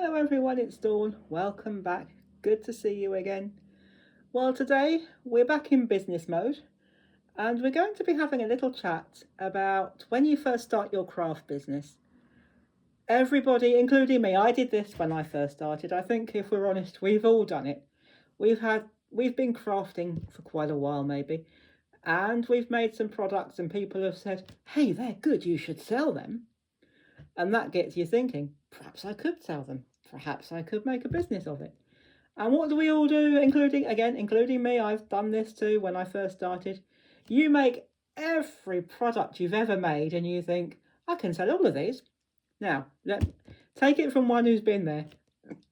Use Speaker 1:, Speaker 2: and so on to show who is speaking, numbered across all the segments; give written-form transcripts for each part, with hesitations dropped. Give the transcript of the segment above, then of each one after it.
Speaker 1: Hello everyone, it's Dawn. Welcome back. Good to see you again. Well, today we're back in business mode and we're going to be having a little chat about when you first start your craft business. Everybody, including me, I did this when I first started. I think if we're honest, we've all done it. We've been crafting for quite a while maybe, and we've made some products and people have said, "Hey, they're good, you should sell them." And that gets you thinking, perhaps I could sell them. Perhaps I could make a business of it. And what do we all do, including me? I've done this too when I first started. You make every product you've ever made and you think, I can sell all of these. Now, take it from one who's been there.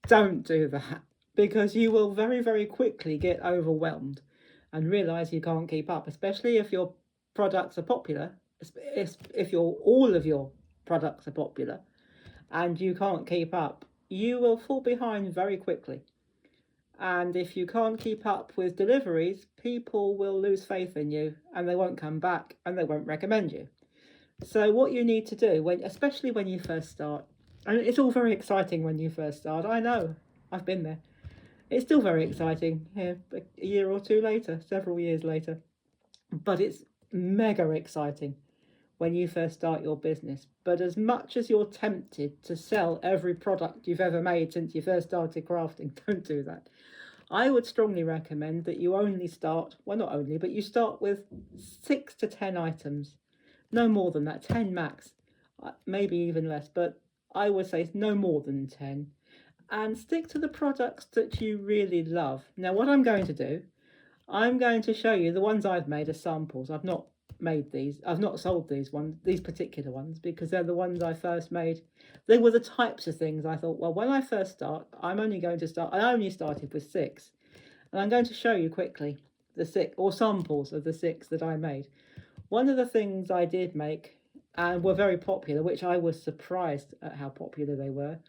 Speaker 1: Don't do that because you will very, very quickly get overwhelmed and realize you can't keep up, especially if your products are popular. If all of your products are popular and you can't keep up, you will fall behind very quickly. And if you can't keep up with deliveries, people will lose faith in you and they won't come back and they won't recommend you. So what you need to do, especially when you first start, and it's all very exciting when you first start, I know, I've been there. It's still very exciting here, a year or two later, several years later. But it's mega exciting when you first start your business. But as much as you're tempted to sell every product you've ever made since you first started crafting, don't do that. I would strongly recommend that you only start, well, not only, but you start with 6 to 10 items. No more than that, 10 max, maybe even less, but I would say no more than 10. And stick to the products that you really love. Now, what I'm going to do, I'm going to show you the ones I've made as samples. I've not sold these particular ones, because they're the ones I first made. They were the types of things I thought, well, when I first start, I only started with 6. And I'm going to show you quickly the 6, or samples of the 6 that I made. One of the things I did make, and were very popular, which I was surprised at how popular they were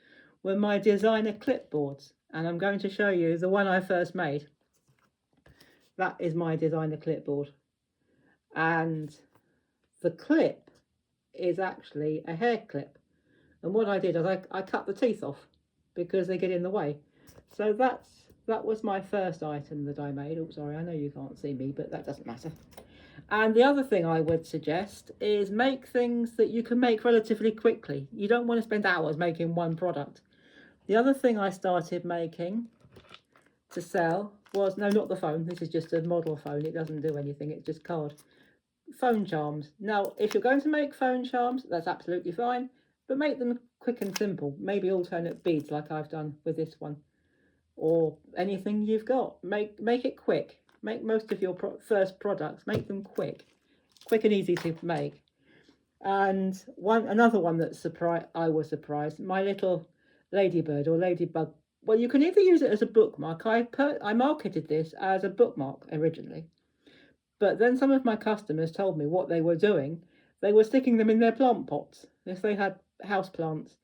Speaker 1: my designer clipboards. And I'm going to show you the one I first made. That is my designer clipboard. And the clip is actually a hair clip. And what I did is I cut the teeth off because they get in the way. So that was my first item that I made. Oh, sorry, I know you can't see me, but that doesn't matter. And the other thing I would suggest is make things that you can make relatively quickly. You don't want to spend hours making one product. The other thing I started making to sell was, no, not the phone. This is just a model phone. It doesn't do anything. It's just card. Phone charms. Now, if you're going to make phone charms, that's absolutely fine, but make them quick and simple. Maybe alternate beads like I've done with this one, or anything you've got. Make it quick. Make most of your first products, make them quick and easy to make. And another one that I was surprised, my little ladybird or ladybug. Well, you can either use it as a bookmark. I marketed this as a bookmark originally, but then some of my customers told me what they were doing. They were sticking them in their plant pots. If they had house plants,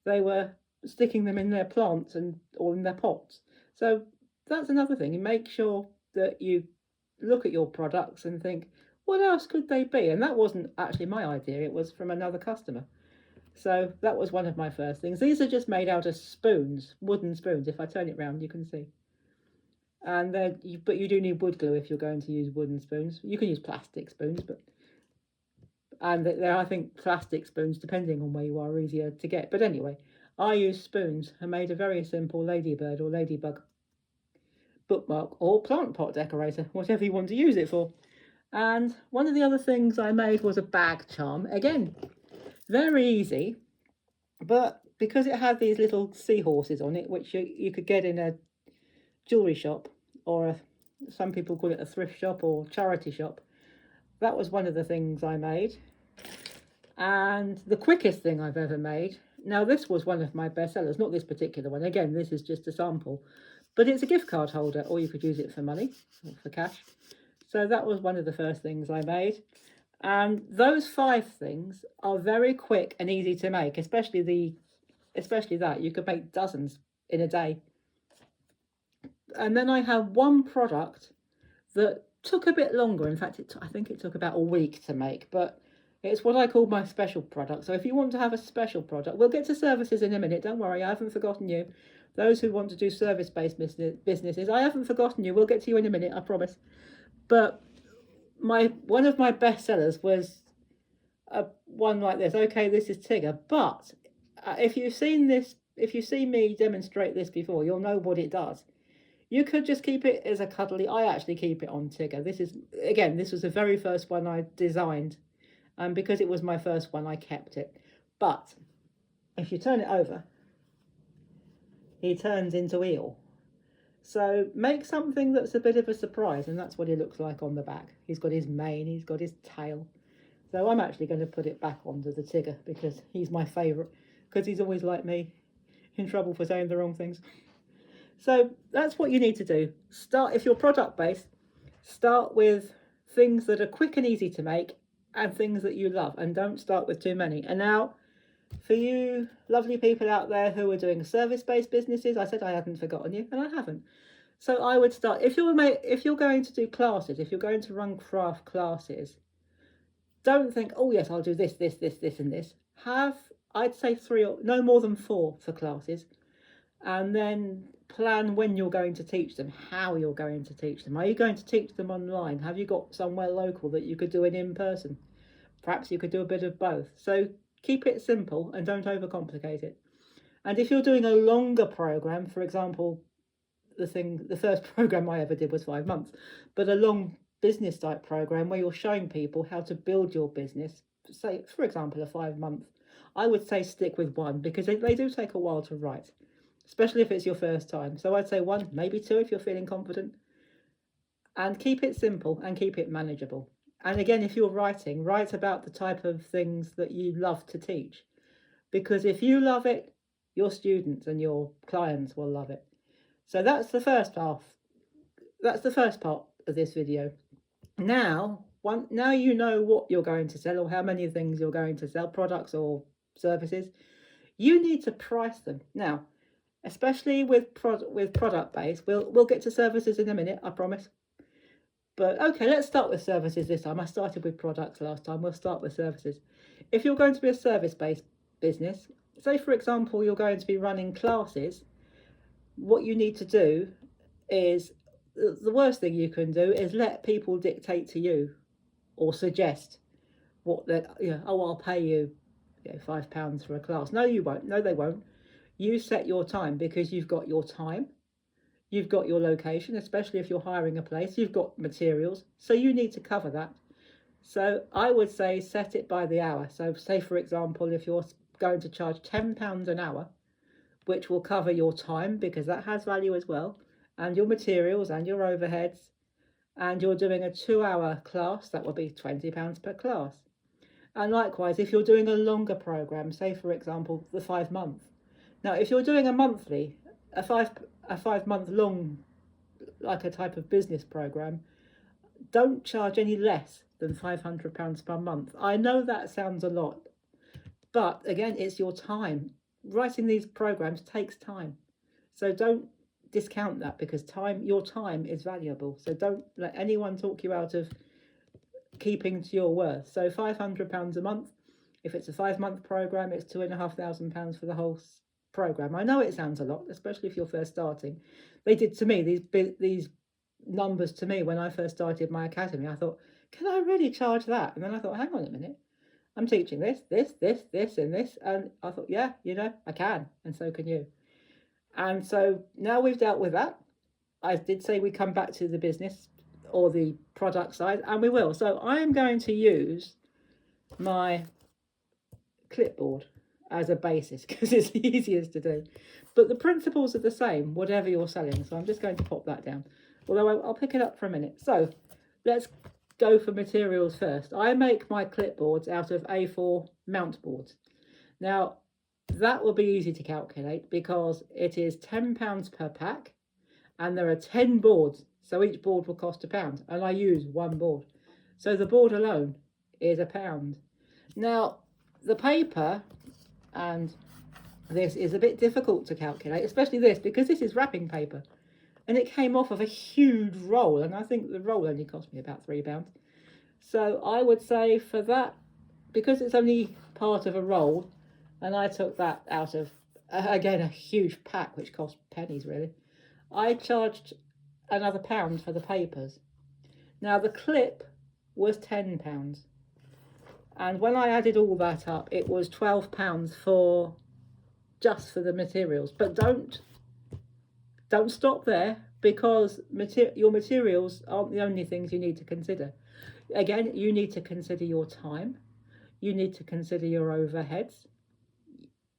Speaker 1: they were sticking them in their plants or in their pots. So that's another thing. You make sure that you look at your products and think, what else could they be? And that wasn't actually my idea. It was from another customer. So that was one of my first things. These are just made out of spoons, wooden spoons. If I turn it round, you can see. And but you do need wood glue if you're going to use wooden spoons. You can use plastic spoons, and there, I think plastic spoons, depending on where you are, easier to get. But anyway, I use spoons and made a very simple ladybird or ladybug bookmark or plant pot decorator, whatever you want to use it for. And one of the other things I made was a bag charm. Again, very easy, but because it had these little seahorses on it, which you could get in a jewellery shop, or some people call it a thrift shop or charity shop, that was one of the things I made. And the quickest thing I've ever made, now this was one of my best sellers, not this particular one, again, this is just a sample, but it's a gift card holder, or you could use it for money, or for cash. So that was one of the first things I made. And those 5 things are very quick and easy to make, especially that. You could make dozens in a day. And then I have one product that took a bit longer. In fact, I think it took about a week to make, but It's what I call my special product. So if you want to have a special product, we'll get to services in a minute. Don't worry, I haven't forgotten you. Those who want to do service-based businesses, I haven't forgotten you. We'll get to you in a minute, I promise. But one of my best sellers was one like this. Okay, this is Tigger, but if you've seen me demonstrate this before, you'll know what it does. You could just keep it as a cuddly. I actually keep it on Tigger. This was the very first one I designed, and because it was my first one, I kept it. But if you turn it over, he turns into eel. So make something that's a bit of a surprise, and that's what he looks like on the back. He's got his mane, he's got his tail. So I'm actually going to put it back onto the Tigger because he's my favourite, because he's always like me, in trouble for saying the wrong things. So that's what you need to do. If you're product based, start with things that are quick and easy to make and things that you love, and don't start with too many. And now, for you lovely people out there who are doing service-based businesses, I said I hadn't forgotten you, and I haven't. So I would start, if you're going to do classes, if you're going to run craft classes, don't think, oh yes, I'll do this, this, this, this, and this. I'd say 3 or no more than 4 for classes, and then plan when you're going to teach them, how you're going to teach them. Are you going to teach them online? Have you got somewhere local that you could do it in person? Perhaps you could do a bit of both. So keep it simple and don't overcomplicate it. And if you're doing a longer program, for example, the first program I ever did was 5 months, but a long business type program where you're showing people how to build your business, say, for example, a 5-month, I would say stick with 1, because they do take a while to write, especially if it's your first time. So I'd say 1, maybe 2 if you're feeling confident. And keep it simple and keep it manageable. And again, if you're writing, write about the type of things that you love to teach. Because if you love it, your students and your clients will love it. So that's the first part. That's the first part of this video. Now you know what you're going to sell or how many things you're going to sell, products or services. You need to price them. Now, especially with product based, we'll get to services in a minute, I promise. But okay, let's start with services this time. I started with products last time. We'll start with services. If you're going to be a service-based business, say for example, you're going to be running classes, what you need to do is, the worst thing you can do is let people dictate to you or suggest what they're, oh, I'll pay you £5 for a class. No, you won't. No, they won't. You set your time, because you've got your time. You've got your location, especially if you're hiring a place. You've got materials, so you need to cover that. So I would say set it by the hour. So say, for example, if you're going to charge £10 an hour, which will cover your time, because that has value as well, and your materials and your overheads, and you're doing a 2-hour class, that will be £20 per class. And likewise, if you're doing a longer program, say for example, the 5-month. Now, if you're doing a monthly, a 5-month long, like a type of business program, don't charge any less than £500 per month. I know that sounds a lot, but again, it's your time. Writing these programs takes time, so don't discount that, because your time is valuable. So don't let anyone talk you out of keeping to your worth. So £500 a month. If it's a 5-month program, it's £2,500 for the whole program. I know it sounds a lot, especially if you're first starting. They did to me these numbers to me when I first started my academy. I thought, can I really charge that? And then I thought, hang on a minute, I'm teaching this, and this, and I thought, yeah, I can, and so can you. And so now we've dealt with that. I did say we come back to the business or the product side, and we will. So I am going to use my clipboard as a basis, because it's the easiest to do. But the principles are the same, whatever you're selling. So I'm just going to pop that down, although I'll pick it up for a minute. So let's go for materials first. I make my clipboards out of A4 mount boards. Now, that will be easy to calculate, because it is £10 per pack, and there are 10 boards. So each board will cost £1, and I use 1 board. So the board alone is £1. Now, the paper and this is a bit difficult to calculate, especially this, because this is wrapping paper. And it came off of a huge roll, and I think the roll only cost me about £3. So I would say for that because it's only part of a roll, and I took that out of, again, a huge pack which cost pennies really, I charged another £1 for the papers. Now the clip was £10, and when I added all that up, it was £12 for just for the materials. But don't stop there, because your materials aren't the only things you need to consider. Again, you need to consider your time, you need to consider your overheads,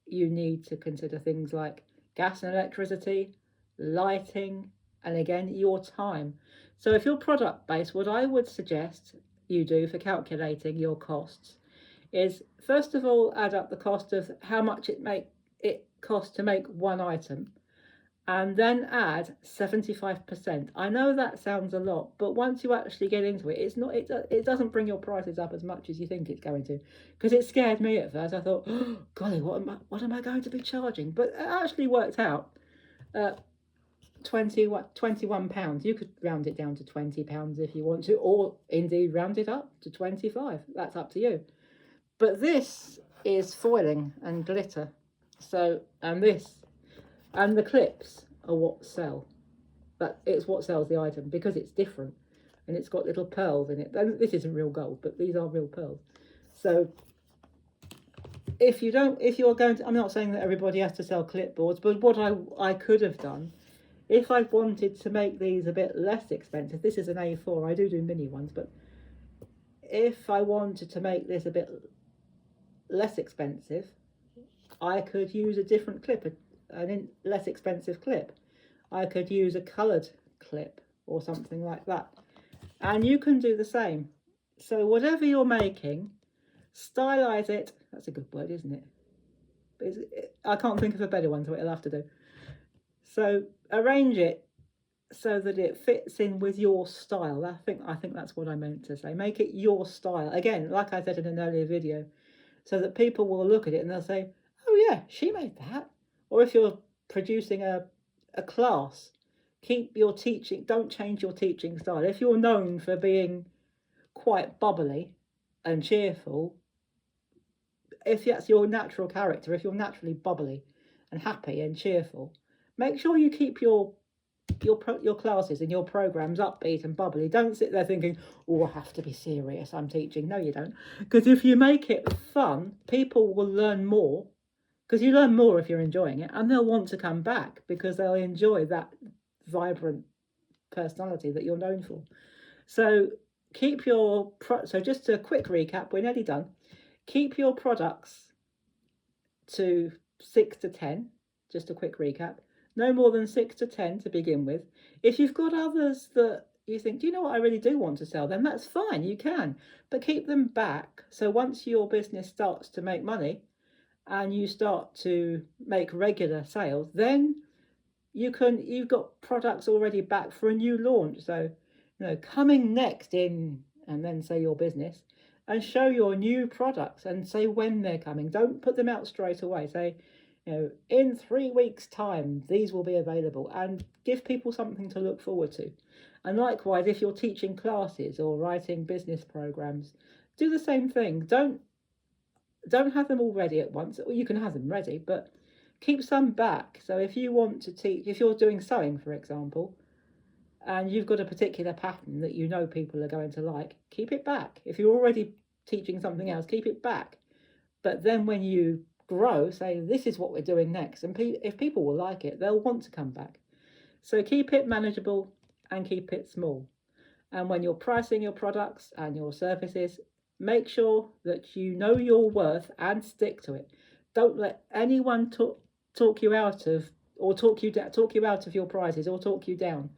Speaker 1: you need to consider things like gas and electricity, lighting, and again, your time. So if you're product based, what I would suggest you do for calculating your costs is, first of all, add up the cost of how much it costs to make one item, and then add 75%. I know that sounds a lot, but once you actually get into it, it doesn't bring your prices up as much as you think it's going to, because it scared me at first. I thought, oh, golly, what am I going to be charging? But it actually worked out. £21. You could round it down to £20 if you want to, or indeed round it up to 25. That's up to you. But this is foiling and glitter. So, and the clips are what sell. But it's what sells the item, because it's different and it's got little pearls in it. And this isn't real gold, but these are real pearls. So if you're going to, I'm not saying that everybody has to sell clipboards, but what I could have done, if I wanted to make these a bit less expensive, this is an A4, I do mini ones, but if I wanted to make this a bit less expensive, I could use a different clip, a less expensive clip. I could use a coloured clip or something like that. And you can do the same. So whatever you're making, stylize it. That's a good word, isn't it? I can't think of a better one, so it'll have to do. So arrange it so that it fits in with your style. I think that's what I meant to say. Make it your style. Again, like I said in an earlier video, so that people will look at it and they'll say, oh yeah, she made that. Or if you're producing a class, keep your teaching, don't change your teaching style. If you're known for being quite bubbly and cheerful, if that's your natural character, if you're naturally bubbly and happy and cheerful, make sure you keep your classes and your programs upbeat and bubbly. Don't sit there thinking, oh, I have to be serious, I'm teaching. No, you don't. Because if you make it fun, people will learn more, because you learn more if you're enjoying it, and they'll want to come back because they'll enjoy that vibrant personality that you're known for. So so just a quick recap, we're nearly done. Keep your products to 6 to 10, just a quick recap. No more than 6 to 10 to begin with. If you've got others that you think, do you know what, I really do want to sell them, that's fine, you can. But keep them back, so once your business starts to make money and you start to make regular sales, then you've got products already back for a new launch. So, coming next in, and then say your business, and show your new products and say when they're coming. Don't put them out straight away. Say, in 3 weeks' time, these will be available, and give people something to look forward to. And likewise, if you're teaching classes or writing business programs, do the same thing. Don't have them all ready at once. Or you can have them ready, but keep some back. So if you want to teach, if you're doing sewing, for example, and you've got a particular pattern that you know people are going to like, keep it back. If you're already teaching something else, keep it back. But then when you grow, say, this is what we're doing next, and if people will like it, they'll want to come back. So keep it manageable and keep it small. And when you're pricing your products and your services, make sure that you know your worth and stick to it. Don't let anyone talk you out of, or talk you out of your prices, or talk you down.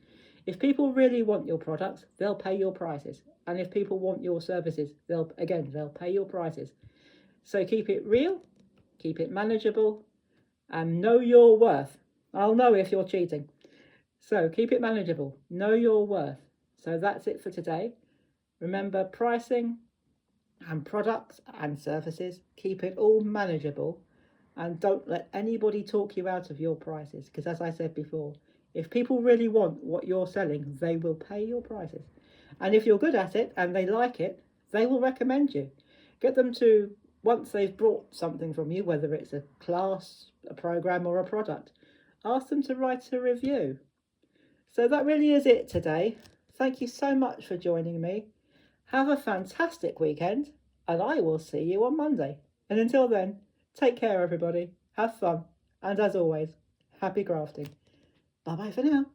Speaker 1: If people really want your products, they'll pay your prices. And if people want your services, they'll pay your prices. So keep it real, keep it manageable, and know your worth. I'll know if you're cheating. So keep it manageable, know your worth. So that's it for today. Remember, pricing and products and services, keep it all manageable, and don't let anybody talk you out of your prices, because as I said before, if people really want what you're selling, they will pay your prices. And if you're good at it and they like it, they will recommend you. Get them to, once they've bought something from you, whether it's a class, a program, or a product, ask them to write a review. So that really is it today. Thank you so much for joining me. Have a fantastic weekend, and I will see you on Monday. And until then, take care, everybody. Have fun. And as always, happy crafting. Bye bye for now.